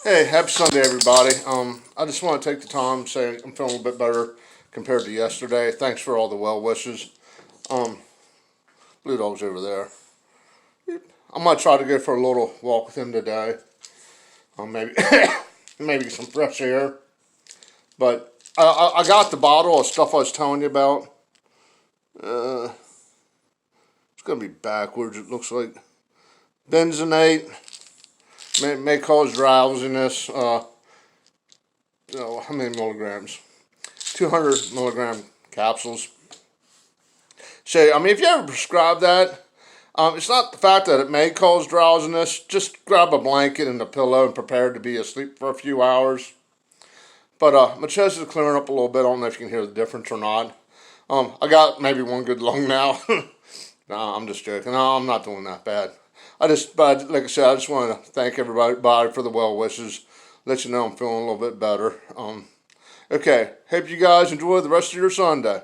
Hey, happy Sunday, everybody. I just want to take the time to say I'm feeling a little bit better compared to yesterday. Thanks for all the well wishes. Um, Blue Dog's over there. I'm gonna try to go for a little walk with him today. Maybe maybe some fresh air. But I got the bottle of stuff I was telling you about. Uh, it's gonna be backwards. It looks like benzenate may cause drowsiness. How many milligrams? 200 milligram capsules. So, I mean, if you ever prescribe that, it's not the fact that it may cause drowsiness. Just grab a blanket and a pillow and prepare to be asleep for a few hours. But my chest is clearing up a little bit. I don't know if you can hear the difference or not. I got maybe one good lung now. No, I'm just joking. No, I'm not doing that bad. But like I said, I just want to thank everybody for the well wishes. Let you know I'm feeling a little bit better. Okay, hope you guys enjoy the rest of your Sunday.